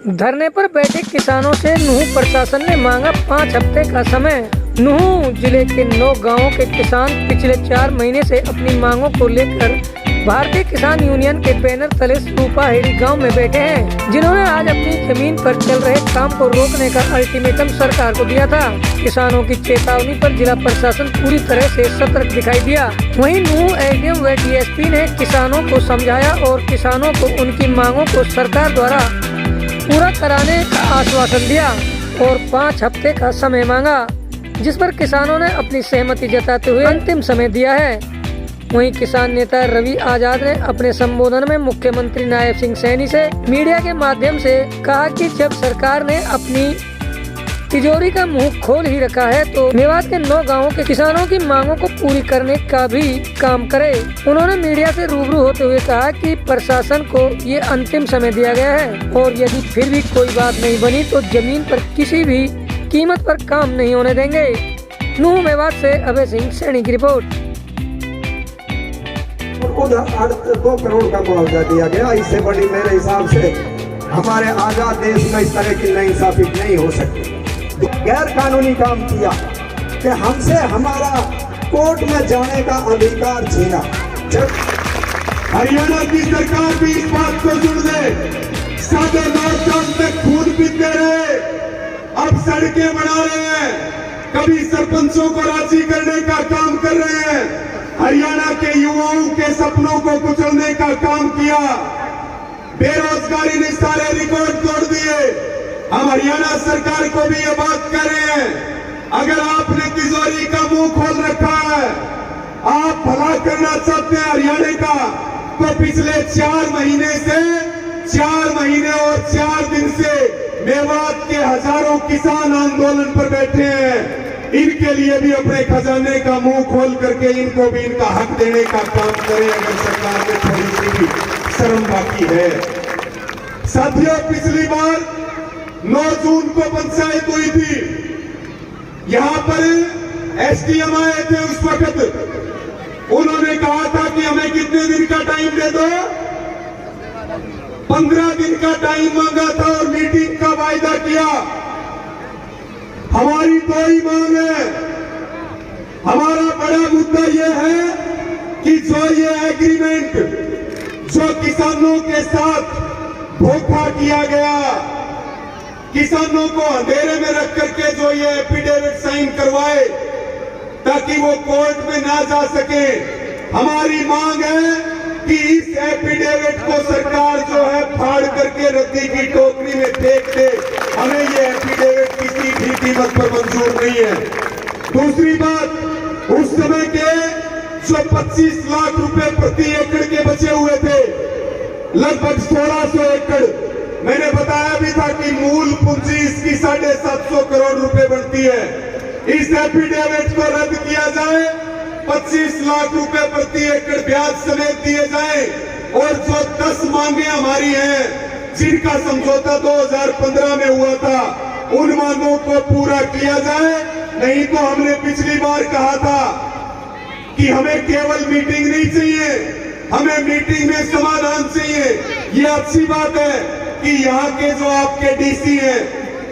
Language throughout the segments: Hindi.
धरने पर बैठे किसानों से नूह प्रशासन ने मांगा 5 हफ्ते का समय। नूह जिले के 9 गांवों के किसान पिछले 4 महीने से अपनी मांगों को लेकर भारतीय किसान यूनियन के बैनर तले रूपाहेड़ी गांव में बैठे हैं, जिन्होंने आज अपनी जमीन पर चल रहे काम को रोकने का अल्टीमेटम सरकार को दिया था। किसानों की चेतावनी पर जिला प्रशासन पूरी तरह से सतर्क दिखाई दिया। वहीं नूह एसडीएम व डीएसपी ने किसानों को समझाया और किसानों को उनकी मांगों को सरकार द्वारा पूरा कराने का आश्वासन दिया और 5 हफ्ते का समय मांगा, जिस पर किसानों ने अपनी सहमति जताते हुए अंतिम समय दिया है। वहीं किसान नेता रवि आजाद ने अपने संबोधन में मुख्यमंत्री नायब सिंह सैनी से मीडिया के माध्यम से कहा कि जब सरकार ने अपनी तिजोरी का मुंह खोल ही रखा है तो मेवात के 9 गांवों के किसानों की मांगों को पूरी करने का भी काम करे। उन्होंने मीडिया से रूबरू होते हुए कहा कि प्रशासन को ये अंतिम समय दिया गया है और यदि फिर भी कोई बात नहीं बनी तो जमीन पर किसी भी कीमत पर काम नहीं होने देंगे। नूह मेवात से अभय सिंह सैनी की रिपोर्ट। उनको 2 करोड़ का मुआवजा दिया गया। इससे बड़ी मेरे हिसाब से हमारे आजाद देश में इस तरह की नाइंसाफी नहीं हो सकती। गैर कानूनी काम किया कि हमसे हमारा कोर्ट में जाने का अधिकार छीना। जब हरियाणा की सरकार भी इस बात को सुन ले, साढ़े 9 में खून पीते रहे, अब सड़कें बना रहे हैं, कभी सरपंचों को राजी करने का काम कर रहे हैं, हरियाणा के युवाओं के सपनों को कुचलने का काम किया, बेरोजगारी ने सारे रिकॉर्ड तोड़ दिए। हम हरियाणा सरकार को भी ये बात कह रहे हैं, अगर आपने तिजोरी का मुंह खोल रखा है, आप भला करना चाहते हैं हरियाणा का, तो पिछले 4 महीने से 4 महीने और 4 दिन से मेवात के हजारों किसान आंदोलन पर बैठे हैं। इनके लिए भी अपने खजाने का मुंह खोल करके इनको भी इनका हक देने का काम करें, अगर सरकार में थोड़ी सी भी शर्म बाकी है। साथियों, पिछली बार 9 जून को पंचायत हुई थी, यहां पर एसडीएम आए थे उस वक्त। उन्होंने कहा था कि हमें कितने दिन का टाइम दे दो, 15 दिन का टाइम मांगा था और मीटिंग का वायदा किया। हमारी 2 ही मांग है। हमारा बड़ा मुद्दा यह है कि जो ये एग्रीमेंट जो किसानों के साथ धोखा किया गया, किसानों को अंधेरे में रख करके जो ये एफिडेविट साइन करवाए ताकि वो कोर्ट में ना जा सके, हमारी मांग है कि इस एफिडेविट को सरकार जो है फाड़ करके रद्दी की टोकरी में फेंक दे। हमें ये एफिडेविट किसी भी कीमत पर मंजूर नहीं है। दूसरी बात, उस समय के जो 25 लाख रुपए प्रति एकड़ के बचे हुए थे, लगभग 1600 एकड़, मैंने बताया भी था कि मूल पूंजी इसकी 750 करोड़ रुपए बनती है। इस एफिडेविट को रद्द किया जाए, 25 लाख रुपए प्रति एकड़ ब्याज समेत दिए जाए और जो 10 मांगे हमारी हैं, जिनका समझौता 2015 में हुआ था, उन मांगों को पूरा किया जाए। नहीं तो हमने पिछली बार कहा था कि हमें केवल मीटिंग नहीं चाहिए, हमें मीटिंग में समाधान चाहिए। ये अच्छी बात है कि यहाँ के जो आपके डीसी हैं,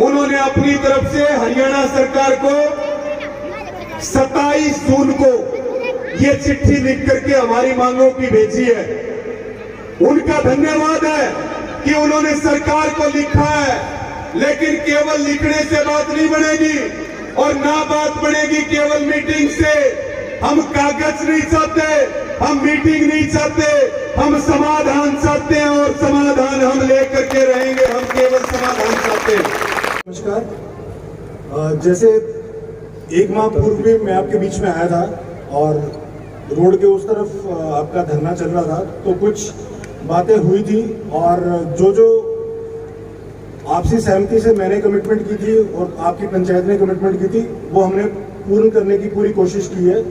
उन्होंने अपनी तरफ से हरियाणा सरकार को 27 जून को ये चिट्ठी लिख करके हमारी मांगों की भेजी है। उनका धन्यवाद है कि उन्होंने सरकार को लिखा है, लेकिन केवल लिखने से बात नहीं बनेगी और ना बात बनेगी केवल मीटिंग से। हम कागज नहीं चाहते, हम मीटिंग नहीं चाहते, हम समाधान चाहते हैं और समाधान हम लेकर के रहेंगे। हम केवल समाधान चाहते हैं। नमस्कार। जैसे 1 माह पूर्व भी मैं आपके बीच में आया था और रोड के उस तरफ आपका धरना चल रहा था, तो कुछ बातें हुई थी और जो आपसी सहमति से मैंने कमिटमेंट की थी और आपकी पंचायत ने कमिटमेंट की थी, वो हमने पूर्ण करने की पूरी कोशिश की है।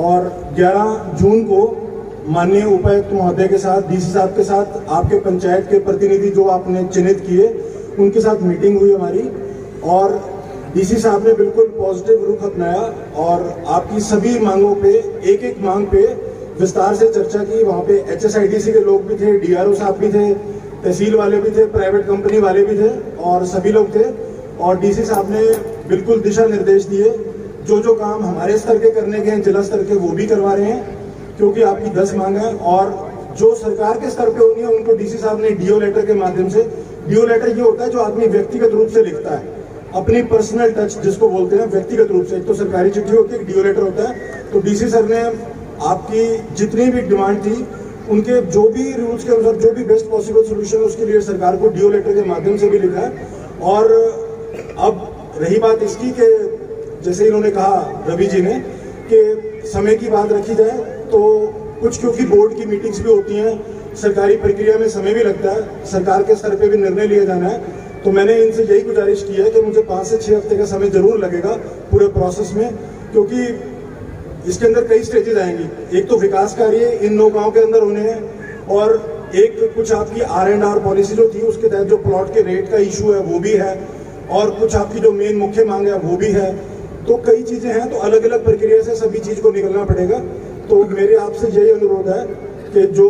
और 11 जून को माननीय उपायुक्त महोदय के साथ, डीसी साहब के साथ, आपके पंचायत के प्रतिनिधि जो आपने चिन्हित किए, उनके साथ मीटिंग हुई हमारी और डीसी साहब ने बिल्कुल पॉजिटिव रुख अपनाया और आपकी सभी मांगों पे, एक मांग पे विस्तार से चर्चा की। वहाँ पे HSIDC के लोग भी थे, DRO साहब भी थे, तहसील वाले भी थे, प्राइवेट कंपनी वाले भी थे और सभी लोग थे। और डीसी साहब ने बिल्कुल दिशा निर्देश दिए, जो काम हमारे स्तर के करने के हैं, जिला स्तर के, वो भी करवा रहे हैं, क्योंकि आपकी 10 मांग है। और जो सरकार के स्तर पे होनी है उनको डीसी साहब ने डीओ लेटर के माध्यम से, डीओ लेटर ये होता है जो आदमी व्यक्तिगत रूप से लिखता है, अपनी पर्सनल टच जिसको बोलते हैं, व्यक्तिगत रूप से। एक तो सरकारी चिट्ठी होती है, डीओ लेटर होता है। तो डीसी सर ने आपकी जितनी भी डिमांड थी, उनके जो भी रूल्स के अनुसार जो भी बेस्ट पॉसिबल सोल्यूशन, उसके लिए सरकार को डीओ लेटर के माध्यम से भी लिखा है। और अब रही बात इसकी कि जैसे इन्होंने कहा रवि जी ने कि समय की बात रखी जाए, तो कुछ क्योंकि बोर्ड की मीटिंग्स भी होती हैं, सरकारी प्रक्रिया में समय भी लगता है, सरकार के स्तर पे भी निर्णय लिया जाना है, तो मैंने इनसे यही गुजारिश की है कि मुझे 5 से 6 हफ्ते का समय जरूर लगेगा पूरे प्रोसेस में, क्योंकि इसके अंदर कई स्टेजेस आएंगी। एक तो विकास कार्य इन 9 गाँव के अंदर होने हैं, और एक कुछ आपकी R&R पॉलिसी जो थी उसके तहत जो प्लॉट के रेट का इशू है वो भी है, और कुछ आपकी जो मेन मुख्य मांग है वो भी है। तो कई चीजें हैं, तो अलग अलग प्रक्रिया से सभी चीज को निकलना पड़ेगा। तो मेरे आपसे यही अनुरोध है कि जो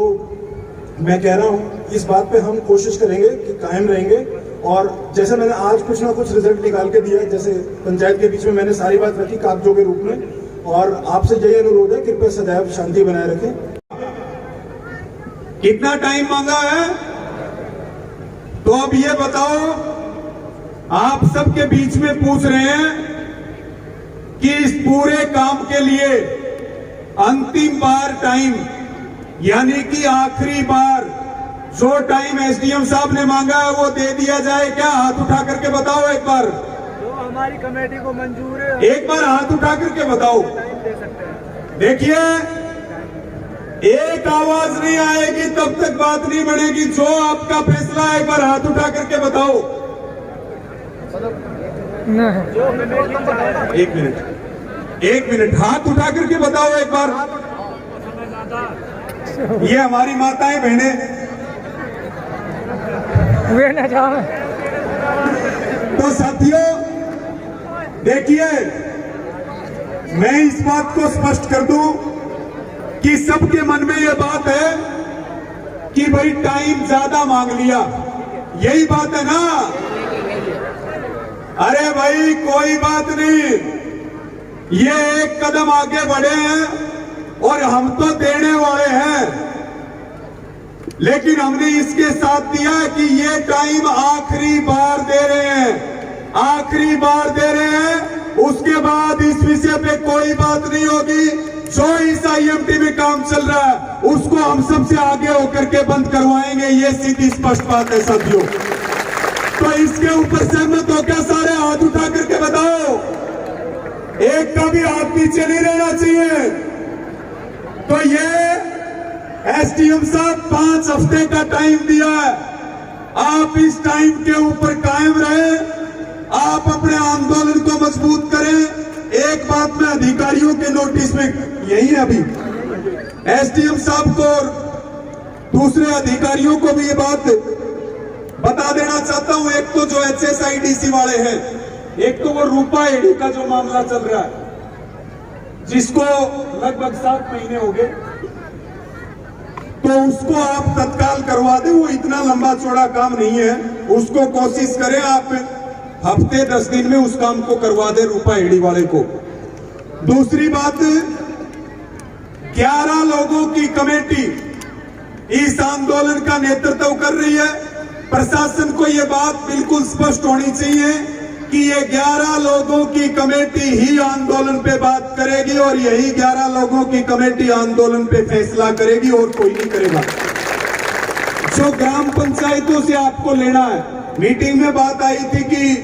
मैं कह रहा हूँ इस बात पे हम कोशिश करेंगे कि कायम रहेंगे। और जैसे मैंने आज कुछ ना कुछ रिजल्ट निकाल के दिया, जैसे पंचायत के बीच में मैंने सारी बात रखी कागजों के रूप में, और आपसे यही अनुरोध है कृपया सदैव शांति बनाए रखें। कितना टाइम मांगा है? तो अब ये बताओ, आप सबके बीच में पूछ रहे हैं कि इस पूरे काम के लिए अंतिम बार टाइम, यानी कि आखिरी बार जो टाइम एसडीएम साहब ने मांगा है वो दे दिया जाए क्या? हाथ उठा करके बताओ एक बार। जो हमारी कमेटी को मंजूर है, एक बार हाथ उठा करके बताओ। दे सकते हैं। देखिए, एक आवाज नहीं आएगी तब तक बात नहीं बढ़ेगी। जो आपका फैसला है एक बार हाथ उठा करके बताओ। एक मिनट हाथ उठा करके बताओ एक बार। ये हमारी माताएं बहनें, वे न जाओ। तो साथियों देखिए, मैं इस बात को स्पष्ट कर दूं कि सबके मन में ये बात है कि भाई टाइम ज्यादा मांग लिया, यही बात है ना? अरे भाई कोई बात नहीं, ये एक कदम आगे बढ़े हैं और हम तो देने वाले हैं, लेकिन हमने इसके साथ दिया कि ये टाइम आखिरी बार दे रहे हैं, आखिरी बार दे रहे हैं। उसके बाद इस विषय पे कोई बात नहीं होगी। जो इस IMT में काम चल रहा है उसको हम सबसे आगे होकर के बंद करवाएंगे, ये सीधी स्पष्ट बात है साथियों। तो इसके ऊपर सहमत हो क्या? सारे हाथ उठा करके बताओ। एक का भी हाथ नीचे नहीं रहना चाहिए। तो ये एसडीएम साहब 5 हफ्ते का टाइम दिया है, आप इस टाइम के ऊपर कायम रहे, आप अपने आंदोलन को मजबूत करें। एक बात मैं अधिकारियों के नोटिस में यही है, अभी एसडीएम साहब को और दूसरे अधिकारियों को भी ये बात बता देना चाहता हूं। एक तो जो HSIDC वाले हैं, एक तो वो रूपा एडी का जो मामला चल रहा है, जिसको लगभग 7 महीने हो गए, तो उसको आप तत्काल करवा दें। वो इतना लंबा चौड़ा काम नहीं है, उसको कोशिश करें आप हफ्ते 10 दिन में उस काम को करवा दें रूपा एडी वाले को। दूसरी बात, 11 लोगों की कमेटी इस आंदोलन का नेतृत्व कर रही है। प्रशासन को यह बात बिल्कुल स्पष्ट होनी चाहिए कि ये 11 लोगों की कमेटी ही आंदोलन पे बात करेगी और यही 11 लोगों की कमेटी आंदोलन पे फैसला करेगी और कोई नहीं करेगा। जो ग्राम पंचायतों से आपको लेना है, मीटिंग में बात आई थी कि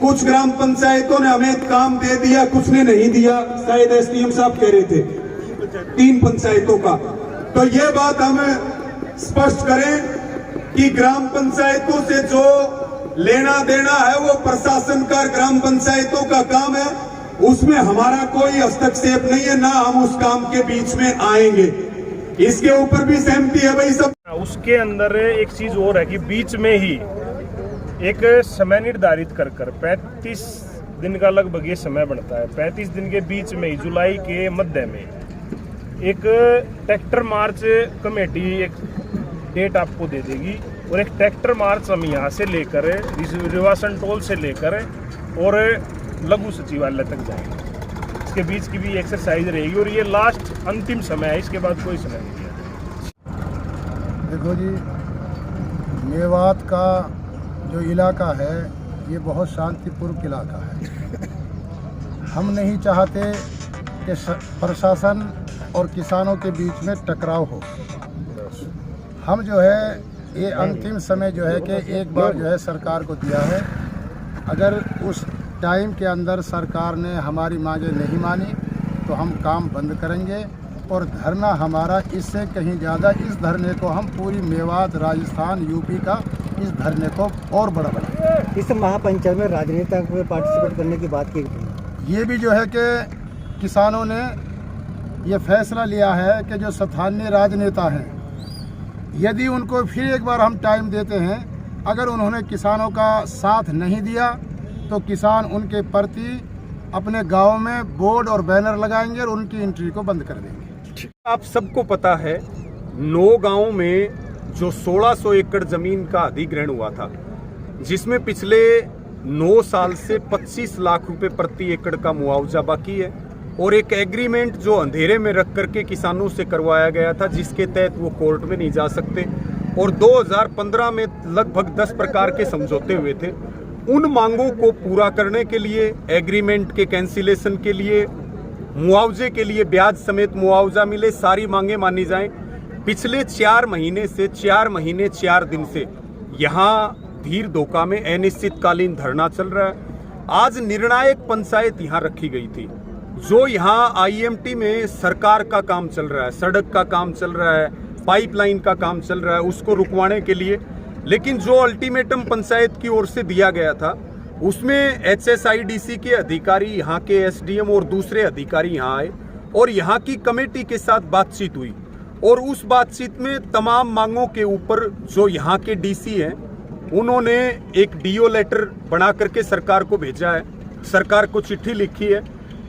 कुछ ग्राम पंचायतों ने हमें काम दे दिया, कुछ ने नहीं दिया, शायद एसडीएम साहब कह रहे थे 3 पंचायतों का। तो ये बात हम स्पष्ट करें कि ग्राम पंचायतों से जो लेना देना है वो प्रशासन का, ग्राम पंचायतों का काम है, उसमें हमारा कोई हस्तक्षेप नहीं है, ना हम उस काम के बीच में आएंगे। इसके ऊपर भी सहमति है भाई सब। उसके अंदर एक चीज और है कि बीच में ही एक समय निर्धारित कर 35 दिन का लगभग ये समय बनता है। 35 दिन के बीच में ही जुलाई के मध्य में एक ट्रैक्टर मार्च कमेटी एक डेट आपको दे देगी और एक ट्रैक्टर मार्च हम यहाँ से लेकर रिवासन टोल से लेकर और लघु सचिवालय तक जाएंगे। इसके बीच की भी एक्सरसाइज रहेगी और ये लास्ट अंतिम समय है, इसके बाद कोई समय नहीं है। देखो जी, मेवात का जो इलाका है ये बहुत शांतिपूर्ण इलाका है। हम नहीं चाहते कि प्रशासन और किसानों के बीच में टकराव हो। हम जो है ये अंतिम समय जो है कि एक बार जो है सरकार को दिया है, अगर उस टाइम के अंदर सरकार ने हमारी मांगे नहीं मानी तो हम काम बंद करेंगे और धरना हमारा इससे कहीं ज़्यादा, इस धरने को हम पूरी मेवात, राजस्थान, यूपी का इस धरने को और बड़ा बनाएंगे। इस महापंचायत में राजनेता को पार्टिसिपेट करने की बात की, ये भी जो है कि किसानों ने ये फैसला लिया है कि जो स्थानीय राजनेता हैं, यदि उनको फिर एक बार हम टाइम देते हैं, अगर उन्होंने किसानों का साथ नहीं दिया तो किसान उनके प्रति अपने गाँव में बोर्ड और बैनर लगाएंगे और उनकी एंट्री को बंद कर देंगे। आप सबको पता है 9 गांवों में जो 1600 एकड़ जमीन का अधिग्रहण हुआ था, जिसमें पिछले 9 साल से 25 लाख रुपए प्रति एकड़ का मुआवजा बाकी है और एक एग्रीमेंट जो अंधेरे में रख करके किसानों से करवाया गया था, जिसके तहत वो कोर्ट में नहीं जा सकते, और 2015 में लगभग 10 प्रकार के समझौते हुए थे। उन मांगों को पूरा करने के लिए, एग्रीमेंट के कैंसिलेशन के लिए, मुआवजे के लिए ब्याज समेत मुआवजा मिले, सारी मांगे मानी जाएं। पिछले 4 महीने से 4 महीने 4 दिन से यहाँ धीर धोखा में अनिश्चितकालीन धरना चल रहा है। आज निर्णायक पंचायत यहाँ रखी गई थी, जो यहाँ आईएमटी में सरकार का काम चल रहा है, सड़क का काम चल रहा है, पाइपलाइन का काम चल रहा है, उसको रुकवाने के लिए। लेकिन जो अल्टीमेटम पंचायत की ओर से दिया गया था, उसमें HSIDC के अधिकारी, यहाँ के SDM और दूसरे अधिकारी यहाँ आए और यहाँ की कमेटी के साथ बातचीत हुई और उस बातचीत में तमाम मांगों के ऊपर जो यहाँ के DC हैं, उन्होंने एक DO लेटर बना करके सरकार को भेजा है, सरकार को चिट्ठी लिखी है,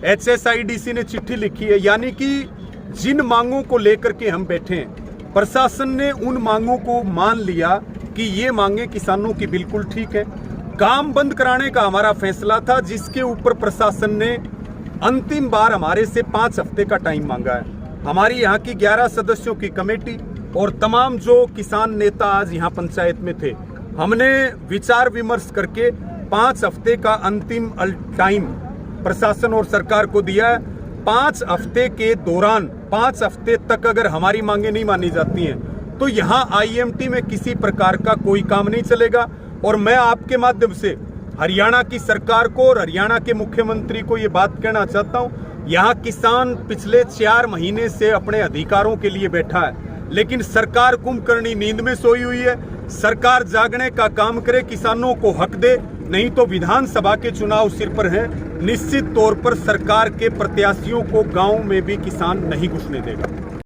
HSIDC ने चिट्ठी लिखी है। यानी कि जिन मांगों को लेकर के हम बैठे हैं, प्रशासन ने उन मांगों को मान लिया कि ये मांगे किसानों की बिल्कुल ठीक है। काम बंद कराने का हमारा फैसला था, जिसके ऊपर प्रशासन ने अंतिम बार हमारे से 5 हफ्ते का टाइम मांगा है। हमारी यहाँ की 11 सदस्यों की कमेटी और तमाम जो किसान नेता आज यहाँ पंचायत में थे, हमने विचार विमर्श करके 5 हफ्ते का अंतिम टाइम प्रशासन और सरकार को दिया है। 5 हफ्ते के दौरान, 5 हफ्ते तक अगर हमारी मांगे नहीं मानी जाती हैं तो यहाँ IMT में किसी प्रकार का कोई काम नहीं चलेगा। और मैं आपके माध्यम से हरियाणा की सरकार को और हरियाणा के मुख्यमंत्री को ये बात कहना चाहता हूँ, यहाँ किसान पिछले 4 महीने से अपने अधिकारों के लिए बैठा है, लेकिन सरकार कुंभकर्णी नींद में सोई हुई है। सरकार जागने का काम करे, किसानों को हक दे, नहीं तो विधानसभा के चुनाव सिर पर हैं। निश्चित तौर पर सरकार के प्रत्याशियों को गांव में भी किसान नहीं घुसने देगा।